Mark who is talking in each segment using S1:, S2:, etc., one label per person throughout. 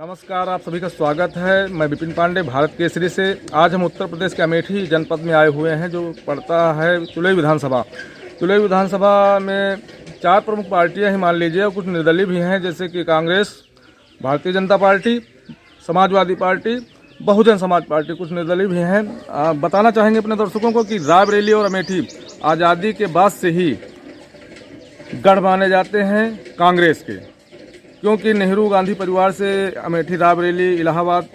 S1: नमस्कार, आप सभी का स्वागत है। मैं विपिन पांडे, भारत केसरी से। आज हम उत्तर प्रदेश के अमेठी जनपद में आए हुए हैं, जो पड़ता है तुलई विधानसभा। तुलई विधानसभा में 4 प्रमुख पार्टियां ही मान लीजिए, और कुछ निर्दलीय भी हैं, जैसे कि Congress, Bharatiya Janata party, Samajwadi party, Bahujan Samaj party, कुछ निर्दलीय भी हैं। बताना चाहेंगे अपने दर्शकों को कि रायबरेली और अमेठी आज़ादी के बाद से ही गढ़ माने जाते हैं कांग्रेस के, क्योंकि नेहरू गांधी परिवार से अमेठी, रायबरेली, इलाहाबाद,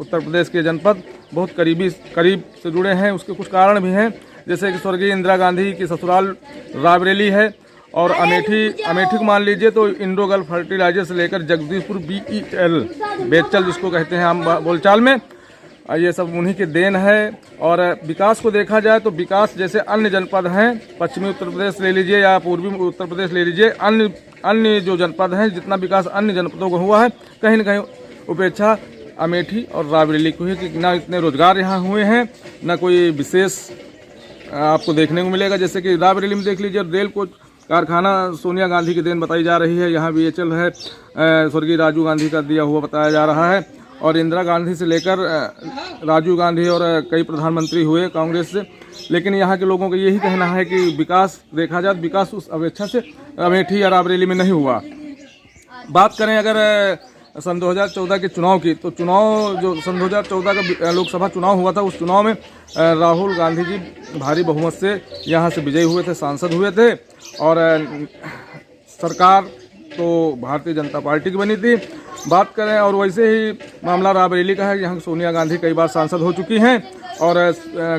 S1: उत्तर प्रदेश के जनपद बहुत करीब से जुड़े हैं। उसके कुछ कारण भी हैं, जैसे कि स्वर्गीय इंदिरा गांधी की ससुराल रायबरेली है, और अमेठी को मान लीजिए तो इंडो गल्फ फर्टिलाइजर से लेकर जगदीशपुर BEL, बेचल जिसको कहते हैं हम बोलचाल में, ये सब उन्हीं के देन है। और विकास को देखा जाए तो विकास जैसे अन्य जनपद हैं, पश्चिमी उत्तर प्रदेश ले लीजिए या पूर्वी उत्तर प्रदेश ले लीजिए, अन्य जो जनपद हैं, जितना विकास अन्य जनपदों को हुआ है, कहीं न कहीं उपेक्षा अमेठी और रायबरेली को ही, कि ना इतने रोजगार यहाँ हुए हैं, ना कोई विशेष आपको देखने को मिलेगा। जैसे कि रायबरेली में देख लीजिए, रेल कोच कारखाना सोनिया गांधी की देन बताई जा रही है। यहाँ BHL है, स्वर्गीय राजीव गांधी का दिया हुआ बताया जा रहा है, और इंदिरा गांधी से लेकर राजीव गांधी और कई प्रधानमंत्री हुए कांग्रेस से। लेकिन यहाँ के लोगों का यही कहना है कि विकास देखा जाए, विकास उस अपेक्षा से अमेठी या रायबरेली में नहीं हुआ। बात करें अगर सन 2014 के चुनाव की, तो चुनाव जो सन 2014 का लोकसभा चुनाव हुआ था, उस चुनाव में राहुल गांधी जी भारी बहुमत से यहाँ से विजयी हुए थे, सांसद हुए थे, और सरकार तो भारतीय जनता पार्टी की बनी थी। बात करें, और वैसे ही मामला रायबरेली का है, यहाँ सोनिया गांधी कई बार सांसद हो चुकी हैं, और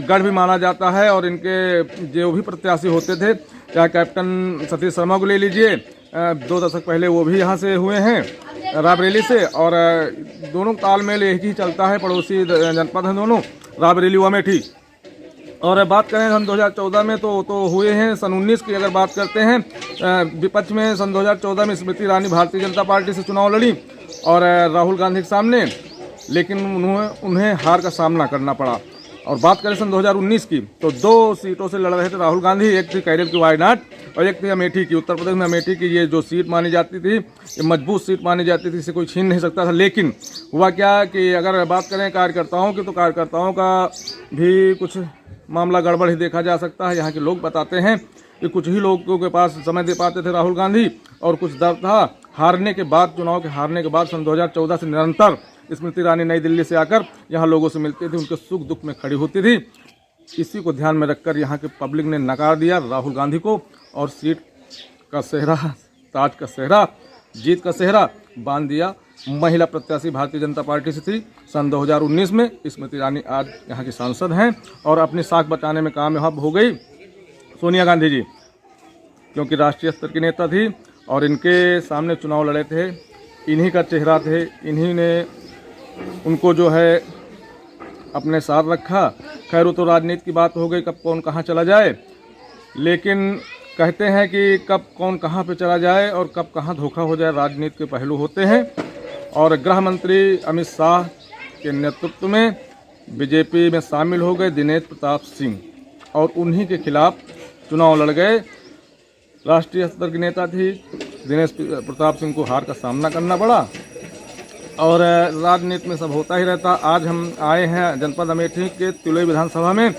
S1: गढ़ भी माना जाता है। और इनके जो भी प्रत्याशी होते थे, चाहे कैप्टन सतीश शर्मा को ले लीजिए, 2 दशक पहले वो भी यहाँ से हुए हैं रायबरेली से, और दोनों तालमेल एक ही चलता है, पड़ोसी जनपद हैं दोनों, रायबरेली व अमेठी। और बात करें सन 2014 में तो हुए हैं। सन 19 की अगर बात करते हैं, विपक्ष में सन 2014 में स्मृति ईरानी भारतीय जनता पार्टी से चुनाव लड़ी और राहुल गांधी के सामने, लेकिन उन्हें हार का सामना करना पड़ा। और बात करें सन 2019 की, तो 2 सीटों से लड़ रहे थे राहुल गांधी, एक थी कैरल की वायनाड और एक थी अमेठी की। उत्तर प्रदेश में अमेठी की ये जो सीट मानी जाती थी, ये मजबूत सीट मानी जाती थी, इसे कोई छीन नहीं सकता था। लेकिन हुआ क्या कि अगर बात करें कार्यकर्ताओं की, तो कार्यकर्ताओं का भी कुछ मामला गड़बड़ ही देखा जा सकता है। यहाँ के लोग बताते हैं कि कुछ ही लोगों के पास समय दे पाते थे राहुल गांधी, और कुछ डर था। हारने के बाद, चुनाव के हारने के बाद सन 2014 से निरंतर स्मृति ईरानी नई दिल्ली से आकर यहाँ लोगों से मिलती थी, उनके सुख दुख में खड़ी होती थी। इसी को ध्यान में रखकर यहाँ के पब्लिक ने नकार दिया राहुल गांधी को, और सीट का सेहरा, ताज का सेहरा, जीत का सेहरा बांध दिया महिला प्रत्याशी भारतीय जनता पार्टी से थी सन 2019 में। स्मृति ईरानी आज यहाँ की सांसद हैं, और अपनी साख बचाने में कामयाब हो गई सोनिया गांधी जी, क्योंकि राष्ट्रीय स्तर की नेता थी, और इनके सामने चुनाव लड़े थे, इन्हीं का चेहरा थे, इन्हीं ने उनको जो है अपने साथ रखा। खैर, वो तो राजनीति की बात हो गई, कब कौन कहाँ चला जाए, लेकिन कहते हैं कि कब कौन कहाँ पे चला जाए और कब कहाँ धोखा हो जाए, राजनीति के पहलू होते हैं। और गृह मंत्री अमित शाह के नेतृत्व में बीजेपी में शामिल हो गए दिनेश प्रताप सिंह, और उन्हीं के खिलाफ चुनाव लड़ गए। राष्ट्रीय स्तर की नेता थी, दिनेश प्रताप सिंह को हार का सामना करना पड़ा, और राजनीति में सब होता ही रहता। आज हम आए हैं जनपद अमेठी के तुलई विधानसभा में,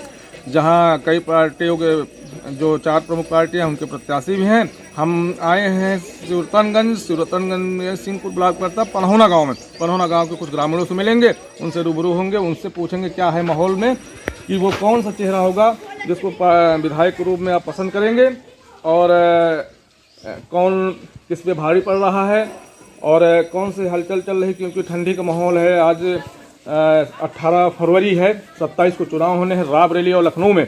S1: जहां कई पार्टियों के जो 4 प्रमुख पार्टियां, उनके प्रत्याशी भी हैं। हम आए हैं सूरतनगंज में सिंहपुर ब्लॉक पड़ता पनहोना गांव में। पनहोना गांव के कुछ ग्रामीणों से मिलेंगे, उनसे रूबरू होंगे, उनसे पूछेंगे क्या है माहौल में, कि वो कौन सा चेहरा होगा जिसको विधायक के रूप में आप पसंद करेंगे, और कौन किस पे भारी पड़ रहा है, और कौन सी हलचल चल रही, क्योंकि ठंडी का माहौल है। आज 18 फरवरी है, 27 को चुनाव होने हैं रायबरेली और लखनऊ में,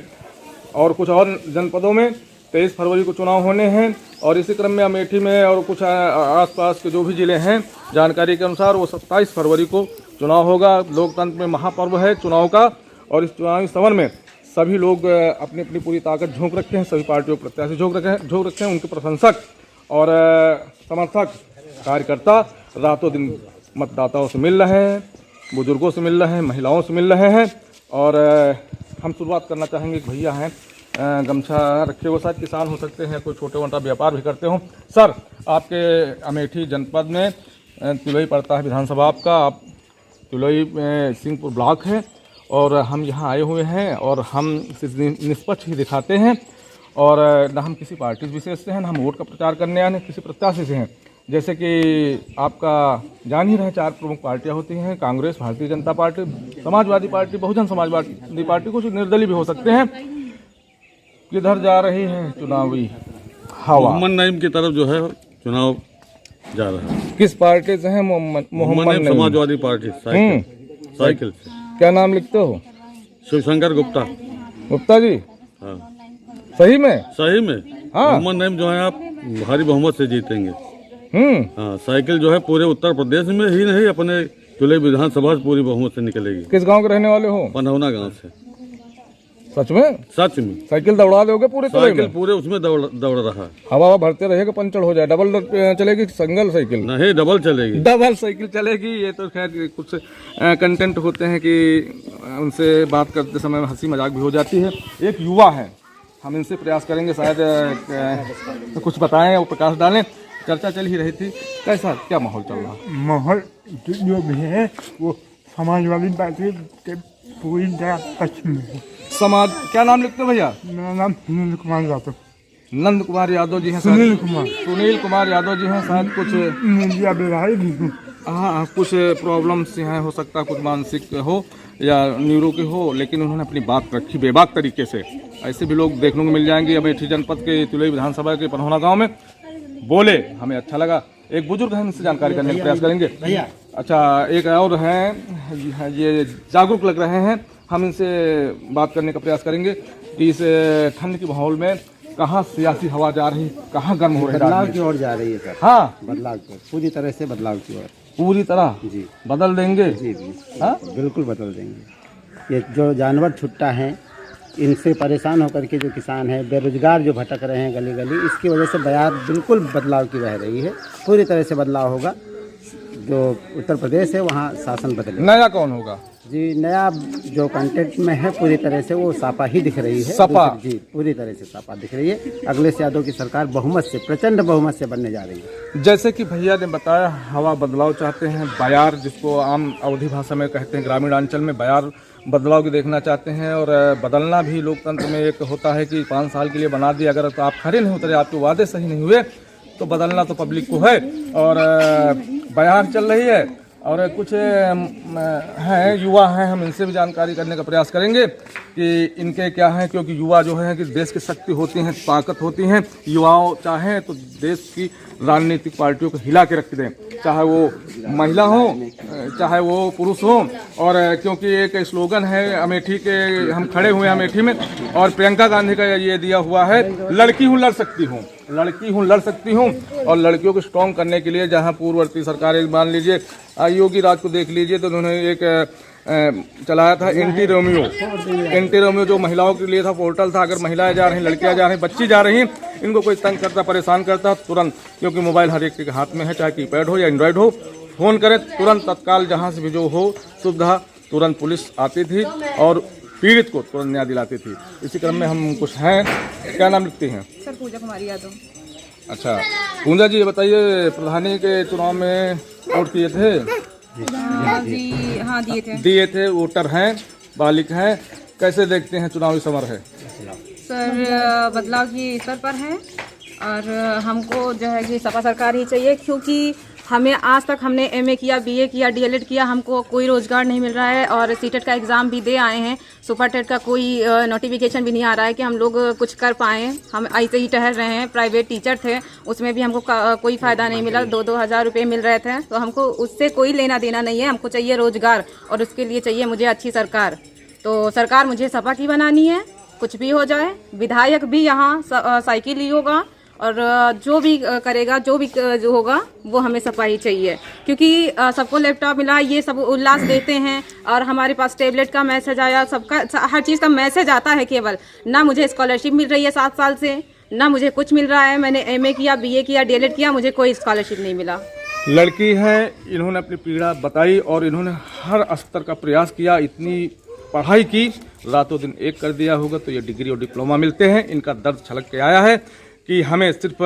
S1: और कुछ और जनपदों में 23 फरवरी को चुनाव होने हैं। और इसी क्रम में अमेठी में और कुछ आसपास के जो भी ज़िले हैं, जानकारी के अनुसार वो 27 फरवरी को चुनाव होगा। लोकतंत्र में महापर्व है चुनाव का, और इस चुनावी समर में सभी लोग अपनी अपनी पूरी ताकत झोंक रखे हैं, सभी पार्टियों के प्रत्याशी झोंक रखे हैं। उनके प्रशंसक और समर्थक कार्यकर्ता रातों दिन मतदाताओं से मिल रहे हैं, बुजुर्गों से मिल रहे हैं, महिलाओं से मिल रहे हैं। और हम शुरुआत करना चाहेंगे, एक भैया हैं गमछा रखे हुए, शायद किसान हो सकते हैं, कोई छोटे मोटा व्यापार भी करते हो। सर, आपके अमेठी जनपद में तुलई पड़ता है विधानसभा आपका। आप तुलई में सिंहपुर ब्लॉक है और हम यहाँ आए हुए हैं और हम निष्पक्ष ही दिखाते हैं और न हम किसी पार्टी विशेष से हैं, न हम वोट का प्रचार करने आए, न किसी प्रत्याशी से हैं। जैसे कि आपका जान ही रहे 4 प्रमुख पार्टियां होती हैं, Congress, Bharatiya Janata party, Samajwadi party, Bahujan Samajwadi party, कुछ निर्दलीय भी हो सकते हैं। किधर जा रही है चुनावी हवा?
S2: मोहम्मद नईम की तरफ जो है चुनाव जा रहा है।
S1: किस पार्टी से हैं मोहम्मद नईम?
S2: समाजवादी पार्टी, साइकिल से।
S1: क्या नाम लिखते हो?
S2: शिवशंकर गुप्ता।
S1: गुप्ता जी?
S2: हाँ।
S1: सही में?
S2: सही में।
S1: हाँ।
S2: मोहम्मद नईम जो है आप भारी बहुमत से जीतेंगे। हाँ, साइकिल जो है पूरे उत्तर प्रदेश में ही नहीं, अपने तुलई विधानसभा से पूरी बहुमत से निकलेगी।
S1: किस गांव के रहने वाले हो?
S2: पनहौना गांव से।
S1: सच में?
S2: सच में।
S1: साइकिल दौड़ा दोगे पूरे तुलई में?
S2: साइकिल पूरे उसमें दौड़ रहा है।
S1: हवा भरते रहेगा, पंचर हो जाए। डबल चलेगी सिंगल साइकिल?
S2: नहीं, डबल चलेगी।
S1: डबल साइकिल चलेगी। ये तो खैर कुछ कंटेंट होते हैं कि उनसे बात करते समय हंसी मजाक भी हो जाती है। एक युवा है, हम इनसे प्रयास करेंगे शायद कुछ बताएं और प्रकाश डालें। चर्चा चल ही रही थी, कैसा क्या माहौल चल रहा?
S3: माहौल जो भी है वो समाजवादी पार्टी के पूरी तरह पक्ष में है।
S1: समाज, क्या नाम लिखते हो भैया?
S3: मेरा नाम सुनील कुमार यादव।
S1: नंद कुमार यादव जी हैं?
S3: सुनील कुमार।
S1: सुनील कुमार यादव जी हैं। शायद कुछ
S3: मीडिया विधायक भी हूँ।
S1: हाँ, कुछ प्रॉब्लम्स हैं, हो सकता है कुछ मानसिक हो या न्यूरो की हो, लेकिन उन्होंने अपनी बात रखी बेबाक तरीके से। ऐसे भी लोग देखने को मिल जाएंगे अमेठी जनपद के तुलई विधानसभा के पनहौना गाँव में। बोले, हमें अच्छा लगा। एक बुजुर्ग हैं, इनसे जानकारी करने का प्रयास करेंगे। अच्छा, एक और हैं, ये जागरूक लग रहे हैं, हम इनसे बात करने का प्रयास करेंगे कि इस ठंड के माहौल में कहाँ सियासी हवा जा रही, कहाँ गर्म हो रही है?
S4: बदलाव की ओर जा रही है सर।
S1: हाँ,
S4: बदलाव की ओर, पूरी तरह से बदलाव की ओर।
S1: पूरी तरह
S4: जी
S1: बदल देंगे?
S4: जी जी,
S1: हाँ?
S4: बिल्कुल बदल देंगे। ये जो जानवर छुट्टा हैं, इनसे परेशान होकर के जो किसान हैं, बेरोजगार जो भटक रहे हैं गली गली, इसकी वजह से बयार बिल्कुल बदलाव की रह रही है। पूरी तरह से बदलाव होगा। जो उत्तर प्रदेश है वहाँ शासन बदलेगा।
S1: नया कौन होगा?
S4: जी, नया जो कंटेंट में है पूरी तरह से वो सपा ही दिख रही है।
S1: सपा?
S4: जी, पूरी तरह से सपा दिख रही है। अखिलेश यादव की सरकार बहुमत से, प्रचंड बहुमत से बनने जा रही है।
S1: जैसे कि भैया ने बताया, हवा बदलाव चाहते हैं। बयार, जिसको आम अवधी भाषा में कहते हैं, ग्रामीण अंचल में बयार बदलाव की देखना चाहते हैं। और बदलना भी लोकतंत्र में एक होता है कि 5 साल के लिए बना दिया, अगर तो आप खड़े नहीं उतरे, आपके वादे सही नहीं हुए, तो बदलना तो पब्लिक को है। और बयार चल रही है और कुछ हैं, युवा हैं, हम इनसे भी जानकारी करने का प्रयास करेंगे कि इनके क्या हैं, क्योंकि युवा जो है कि देश की शक्ति होती हैं, ताकत होती हैं। युवाओं चाहें तो देश की राजनीतिक पार्टियों को हिला के रख दें, चाहे वो महिला हो, चाहे वो पुरुष हो। और क्योंकि एक स्लोगन है अमेठी के, हम खड़े हुए हैं अमेठी में, और प्रियंका गांधी का ये दिया हुआ है, लड़की हूँ लड़ सकती हूँ, लड़की हूँ लड़ सकती हूँ। और लड़कियों को स्ट्रॉन्ग करने के लिए जहाँ पूर्ववर्ती सरकारें, मान लीजिए योगी राज को देख लीजिए, तो उन्होंने एक चलाया था एंटी रोमियो, जो महिलाओं के लिए था, पोर्टल था। अगर महिलाएं जा रही, लड़कियां जा रही, बच्ची जा रही, इनको कोई तंग करता, परेशान करता, तुरंत, क्योंकि मोबाइल हर एक के हाथ में है, चाहे कीपैड हो या एंड्रॉयड हो, फोन करें तुरंत, तत्काल जहां से भी जो हो सुविधा, तुरंत पुलिस आती थी और पीड़ित को तुरंत न्याय दिलाती थी। इसी क्रम में हम कुछ हैं, क्या नाम लिखते हैं?
S5: सर, पूजा कुमारी यादव।
S1: अच्छा, पूजा जी, ये बताइए, प्रधानी के चुनाव में वोट किए थे?
S5: हाँ,
S1: दिए थे। वोटर हैं, बालिक हैं, कैसे देखते हैं चुनावी समर है?
S5: सर, बदलाव की स्तर पर है और हमको जो है कि सपा सरकार ही चाहिए, क्योंकि हमें आज तक हमने एमए किया, बीए किया, डीएलएड किया, हमको कोई रोजगार नहीं मिल रहा है। और सीटेट का एग्ज़ाम भी दे आए हैं, सुपर टेट का कोई नोटिफिकेशन भी नहीं आ रहा है कि हम लोग कुछ कर पाएँ। हम ऐसे ही ठहर रहे हैं। प्राइवेट टीचर थे, उसमें भी हमको कोई फ़ायदा नहीं मिला। 2-2 हज़ार रुपये मिल रहे थे, तो हमको उससे कोई लेना देना नहीं है। हमको चाहिए रोजगार, और उसके लिए चाहिए मुझे अच्छी सरकार। तो सरकार मुझे सपा की बनानी है, कुछ भी हो जाए। विधायक भी यहाँ साइकिल ही होगा, और जो भी करेगा, जो भी जो होगा, वो हमें सपा ही चाहिए, क्योंकि सबको लैपटॉप मिला, ये सब उल्लास देते हैं। और हमारे पास टेबलेट का मैसेज आया, सबका हर चीज़ का मैसेज आता है। केवल ना मुझे स्कॉलरशिप मिल रही है 7 साल से, ना मुझे कुछ मिल रहा है। मैंने एमए किया, बीए किया, डीएलएड किया, मुझे कोई स्कॉलरशिप नहीं मिला।
S1: लड़की है, इन्होंने अपनी पीड़ा बताई और इन्होंने हर स्तर का प्रयास किया, इतनी पढ़ाई की, रातों दिन एक कर दिया होगा तो ये डिग्री और डिप्लोमा मिलते हैं। इनका दर्द छलक के आया है कि हमें सिर्फ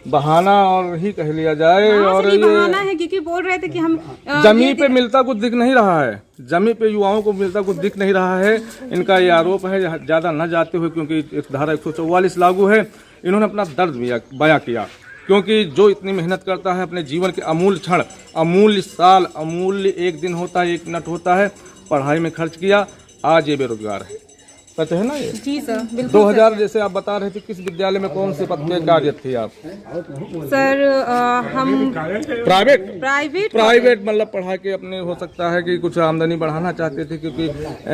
S1: बहाना और ही कह लिया जाए। और
S5: ये
S1: ये
S5: बहाना है क्योंकि बोल रहे थे कि हम
S1: जमीन पे मिलता कुछ दिख नहीं रहा है, जमीन पे युवाओं को मिलता कुछ दिख नहीं रहा है। इनका ये आरोप है, ज़्यादा न जाते हुए, क्योंकि एक धारा 144 लागू है, इन्होंने अपना दर्द बयां किया। क्योंकि जो इतनी मेहनत करता है अपने जीवन के अमूल्य क्षण, अमूल्य साल, अमूल्य एक दिन होता है, एक मिनट होता है, पढ़ाई में खर्च किया, आज ये बेरोजगार है। सच है ना ये?
S5: जी सर, बिल्कुल
S1: 2000 जैसे आप बता रहे थे, किस विद्यालय में कौन से पद पे कार्यरत थे आप?
S5: सर हम
S1: प्राइवेट मतलब पढ़ा के अपने, हो सकता है कि कुछ आमदनी बढ़ाना चाहते थे, क्योंकि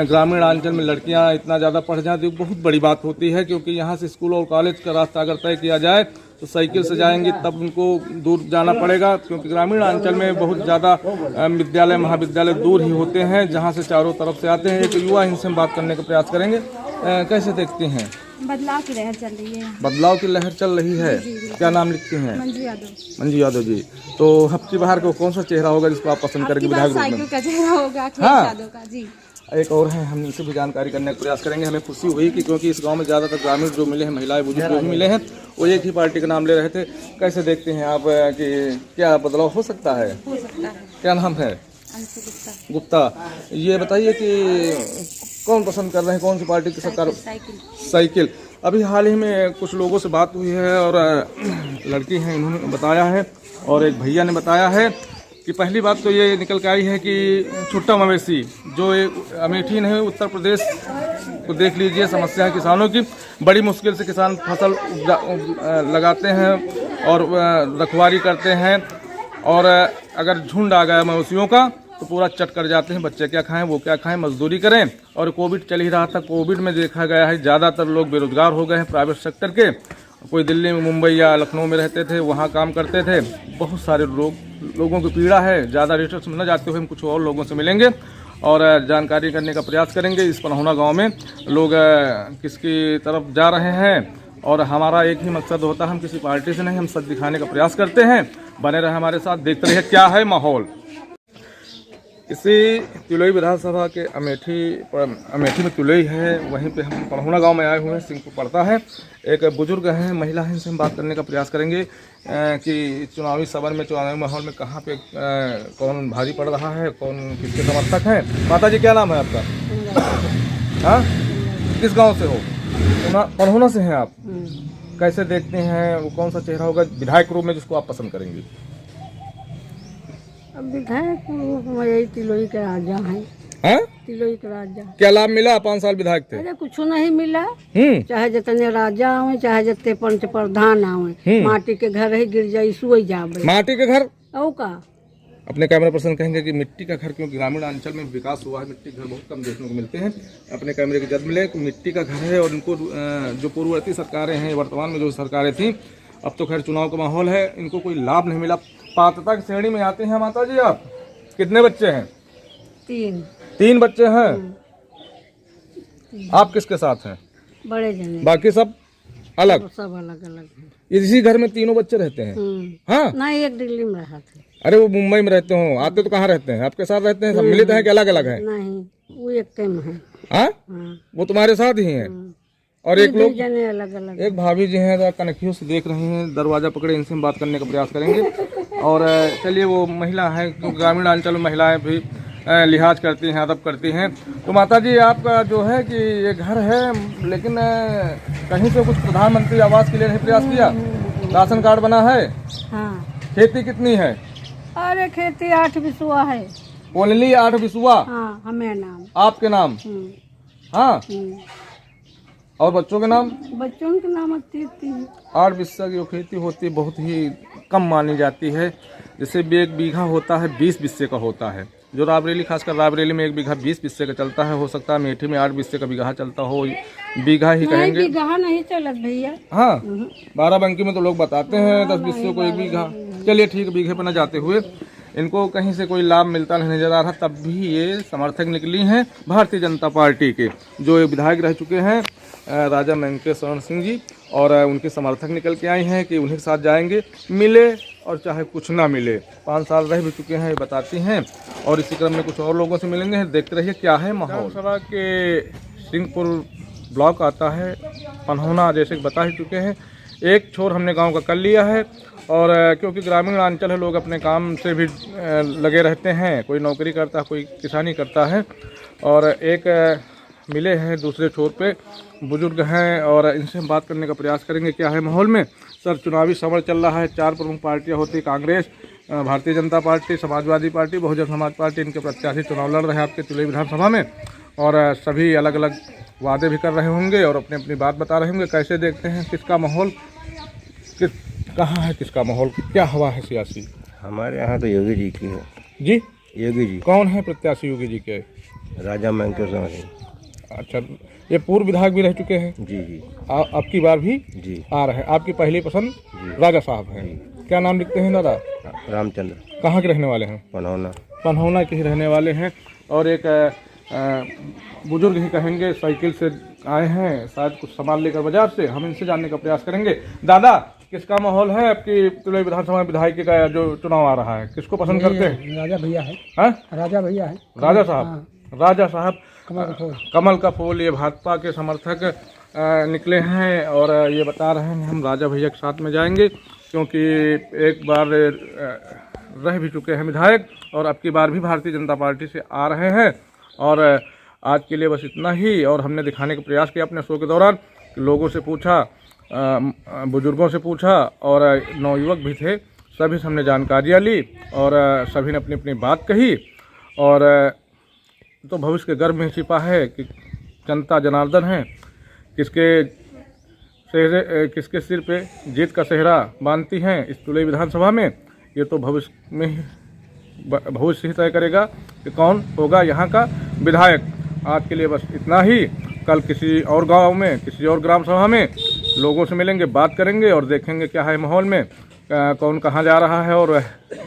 S1: ग्रामीण अंचल में लड़कियां इतना ज़्यादा पढ़ जाती है, बहुत बड़ी बात होती है। क्योंकि यहाँ से स्कूल और कॉलेज का रास्ता अगर तय किया जाए तो साइकिल से जाएंगे, तब उनको दूर जाना पड़ेगा, क्योंकि ग्रामीण अंचल में बहुत ज़्यादा विद्यालय महाविद्यालय दूर ही होते हैं, जहाँ से चारों तरफ से आते हैं। एक युवा इनसे हम बात करने का प्रयास करेंगे। कैसे देखते हैं?
S6: बदलाव की लहर चल रही है।
S1: बदलाव की लहर चल रही है। क्या नाम लिखते हैं?
S6: मंजू यादव।
S1: मंजू यादव जी। तो हफ्ती बाहर को कौन सा चेहरा होगा जिसको आप पसंद करेंगे विधायक रूप में?
S6: साइकिल का चेहरा होगा, अखिलेश
S1: हाँ।
S6: यादव का। जी
S1: एक और है, हम इनसे भी जानकारी करने का प्रयास करेंगे। हमें खुशी हुई कि क्योंकि इस गांव में ज़्यादातर ग्रामीण जो मिले हैं, महिलाएं बुजुर्ग जो भी मिले हैं, वो एक ही पार्टी का नाम ले रहे थे। कैसे देखते हैं आप कि क्या बदलाव हो सकता है?
S6: हो सकता है।
S1: क्या नाम है?
S6: अंशु गुप्ता।
S1: गुप्ता। ये बताइए कि कौन पसंद कर रहे हैं, कौन सी पार्टी की सरकार? साइकिल। अभी हाल ही में कुछ लोगों से बात हुई है और लड़की हैं, इन्होंने बताया है और एक भैया ने बताया है कि पहली बात तो ये निकल के आई है कि छुट्टा मवेशी जो अमेठी नहीं, उत्तर प्रदेश को देख लीजिए, समस्या है किसानों की। बड़ी मुश्किल से किसान फसल लगाते हैं और रखवाली करते हैं, और अगर झुंड आ गया मवेशियों का तो पूरा चट कर जाते हैं। बच्चे क्या खाएं, वो क्या खाएं, मजदूरी करें। और कोविड चल ही रहा था, कोविड में देखा गया है ज़्यादातर लोग बेरोजगार हो गए हैं प्राइवेट सेक्टर के। कोई दिल्ली में, मुंबई या लखनऊ में रहते थे, वहाँ काम करते थे। बहुत सारे लोगों की पीड़ा है। ज़्यादा रिसर्च में न जाते हुए हम कुछ और लोगों से मिलेंगे और जानकारी करने का प्रयास करेंगे इस पनहुना गांव में लोग किसकी तरफ जा रहे हैं। और हमारा एक ही मकसद होता है, हम किसी पार्टी से नहीं, हम सच दिखाने का प्रयास करते हैं। बने रहे हमारे साथ, देखते रहिए क्या है माहौल। इसी तिलोई विधानसभा के अमेठी में तिलोई है, वहीं पे हम पनहुना गांव में आए हुए हैं, सिंहपुर पड़ता है। एक बुजुर्ग हैं, महिला हैं, इनसे हम बात करने का प्रयास करेंगे कि चुनावी सभा में, चुनावी माहौल में कहाँ पे कौन भारी पड़ रहा है, कौन किसके समर्थक हैं। माता जी क्या नाम है आपका? हाँ, किस गाँव से हो? पनहुना से हैं आप। कैसे देखते हैं वो कौन सा चेहरा होगा विधायक रूप में जिसको आप पसंद करेंगे?
S7: अब विधायक यही तिलोई के राजा हैं।
S1: हाँ?
S7: तिलोई के राजा।
S1: क्या लाभ मिला? 5 साल विधायक थे।
S7: अरे कुछ नहीं मिला। चाहे जितने राजा आवे, चाहे जितने पंच प्रधान आवे, माटी के घर ही गिर जाये, सुई जावे।
S1: माटी के घर
S7: औ का
S1: अपने कैमरा पर्सन कहेंगे कि मिट्टी का घर, क्योंकि ग्रामीण अंचल में विकास हुआ है, मिट्टी के घर बहुत कम देखने को मिलते हैं। अपने कैमरे की जद मिले कि मिट्टी का घर है। और इनको जो पूर्ववर्ती सरकारें हैं, वर्तमान में जो सरकारें थी, अब तो खैर चुनाव का माहौल है, इनको कोई लाभ नहीं मिला। पात्रता की श्रेणी में आते हैं माता जी आप। कितने बच्चे हैं? 3 बच्चे हैं। आप किसके साथ हैं?
S7: बड़े जने,
S1: बाकी सब अलग?
S7: सब अलग अलग है।
S1: इसी घर में तीनों बच्चे रहते हैं? हाँ।
S7: नहीं, एक दिल्ली में रहा था।
S1: अरे वो मुंबई में रहते हो, आते तो कहाँ रहते हैं? आपके साथ रहते हैं? सब मिलित हैं कि अलग अलग है?
S7: नहीं, वो एक में है।
S1: हाँ, वो तुम्हारे साथ ही हैं। और एक लोग,
S7: जने अलग अलग।
S1: एक भाभी जी हैं, कनखियों से देख रही हैं, दरवाजा पकड़े, इनसे हम बात करने का प्रयास करेंगे। और चलिए, वो महिला है, क्योंकि ग्रामीण अंचल में महिलाएं भी लिहाज करती हैं, अदब करती हैं। तो माता जी आपका जो है कि ये घर है, लेकिन कहीं से कुछ प्रधानमंत्री आवास के लिए नहीं प्रयास किया? राशन कार्ड बना है?
S7: हाँ।
S1: खेती कितनी है?
S7: अरे खेती 8 बिसुआ है।
S1: ओनली 8 बिसुआ?
S7: हाँ, हमें नाम।
S1: आपके नाम? हाँ। और बच्चों के नाम?
S7: बच्चों के नाम 3
S1: 8 बिस्सा की खेती होती बहुत ही कम मानी जाती है। जैसे 1 बीघा होता है 20 बिस्से का होता है। जो रायबरेली, खासकर रायबरेली में 1 बीघा 20 बिस्से का चलता है। हो सकता है अमेठी में 8 बिस्से का बीघा चलता हो, बीघा ही कहेंगे।
S7: बीघा नहीं चलत भैया।
S1: हाँ, 12 बंकी में तो लोग बताते हैं 10 बिस्से को 1 बीघा। चलिए ठीक है, बीघे पर न जाते हुए इनको कहीं से कोई लाभ मिलता नहीं नजर आ रहा। तब भी ये समर्थक निकली हैं भारतीय जनता पार्टी के, जो विधायक रह चुके हैं राजा वेंकटेश्वर सिंह जी, और उनके समर्थक निकल के आए हैं कि उन्हीं के साथ जाएंगे, मिले और चाहे कुछ ना मिले। 5 साल रह भी चुके हैं, ये बताती हैं। और इसी क्रम में कुछ और लोगों से मिलेंगे, देखते रहिए क्या है माहौल। विधानसभा के सिंहपुर ब्लॉक आता है, पनहुना जैसे बता ही चुके हैं। एक छोर हमने गांव का कर लिया है। और क्योंकि ग्रामीण अंचल है, लोग अपने काम से भी लगे रहते हैं, कोई नौकरी करता है, कोई किसानी करता है। और एक मिले हैं दूसरे छोर पे बुजुर्ग हैं और इनसे हम बात करने का प्रयास करेंगे क्या है माहौल में। सर, चुनावी समर चल रहा है, 4 प्रमुख पार्टियां होती, Congress, Bharatiya Janata party, Samajwadi party, Bahujan Samaj party, इनके प्रत्याशी चुनाव लड़ रहे हैं आपके तुलई विधानसभा में। और सभी अलग अलग वादे भी कर रहे होंगे और अपनी अपनी बात बता रहे होंगे। कैसे देखते हैं किसका माहौल, कहाँ है किसका माहौल, क्या हवा है सियासी?
S8: हमारे यहाँ तो योगी जी की है।
S1: जी,
S8: योगी जी।
S1: कौन है प्रत्याशी योगी जी के?
S8: राजा मंकेश्वर सिंह।
S1: अच्छा, ये पूर्व विधायक भी रह चुके हैं?
S8: जी जी।
S1: अब की बार भी
S8: जी
S1: आ रहे हैं। आपकी पहली पसंद राजा साहब हैं। क्या नाम लिखते हैं दादा?
S8: रामचंद्र।
S1: कहाँ के रहने वाले हैं?
S8: पनौना।
S1: पनहौना के ही रहने वाले हैं। और एक बुजुर्ग ही कहेंगे, साइकिल से आए हैं, शायद कुछ सामान लेकर बाजार से। हम इनसे जानने का प्रयास करेंगे। दादा, किसका माहौल है आपकी तुलई विधानसभा विधायक का जो चुनाव आ रहा है, किसको पसंद करते हैं?
S3: राजा भैया है।
S1: हाँ,
S3: राजा भैया है।
S1: राजा साहब। राजा साहब कमल का फूल, ये भाजपा के समर्थक निकले हैं और ये बता रहे हैं हम राजा भैया के साथ में जाएंगे, क्योंकि एक बार रह भी चुके हैं विधायक और अब की बार भी भारतीय जनता पार्टी से आ रहे हैं। और आज के लिए बस इतना ही। और हमने दिखाने का प्रयास किया अपने शो के दौरान, लोगों से पूछा, बुजुर्गों से पूछा और नवयुवक भी थे, सभी से हमने जानकारियाँ ली और सभी ने अपनी अपनी बात कही। और तो भविष्य के गर्भ में छिपा है कि जनता जनार्दन है, किसके सिर पे जीत का सेहरा बांधती हैं इस तुलई विधानसभा में, ये तो भविष्य में भविष्य ही तय करेगा कि कौन होगा यहाँ का विधायक। आज के लिए बस इतना ही। कल किसी और गांव में, किसी और ग्राम सभा में लोगों से मिलेंगे, बात करेंगे और देखेंगे क्या है माहौल में, कौन कहाँ जा रहा है और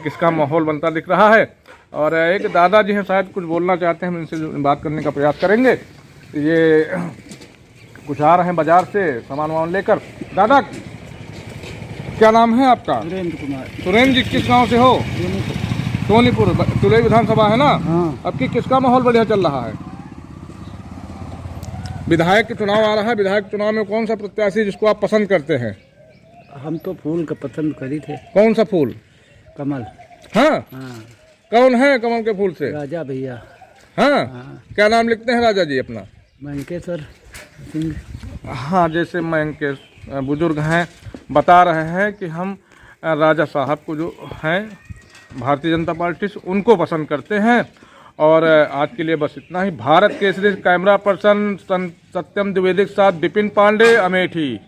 S1: किसका माहौल बनता दिख रहा है। और एक दादाजी हैं, शायद कुछ बोलना चाहते हैं, हम इनसे बात करने का प्रयास करेंगे। ये कुछ आ रहे हैं बाजार से सामान वामान लेकर। दादा, क्या नाम है आपका?
S3: सुरेंद्र कुमार।
S1: सुरेंद्र जी, किस गांव से हो? सोनीपुर। तुलई विधानसभा है ना?
S3: हाँ।
S1: अब की किसका माहौल बढ़िया चल रहा है? विधायक के चुनाव आ रहा है, विधायक चुनाव में कौन सा प्रत्याशी जिसको आप पसंद करते हैं?
S3: हम तो फूल का पसंद करी थे।
S1: कौन सा फूल?
S3: कमल।
S1: हाँ,
S3: हाँ।
S1: कौन है कमल के फूल से?
S3: राजा भैया।
S1: हाँ। क्या नाम लिखते हैं राजा जी अपना?
S3: मंकेश्वर सिंह।
S1: हाँ, जैसे मैं इनके बुजुर्ग हैं बता रहे हैं कि हम राजा साहब को जो हैं भारतीय जनता पार्टी से, उनको पसंद करते हैं। और आज के लिए बस इतना ही। भारत केसरी कैमरा पर्सन सत्यम द्विवेदी के साथ विपिन पांडे, अमेठी।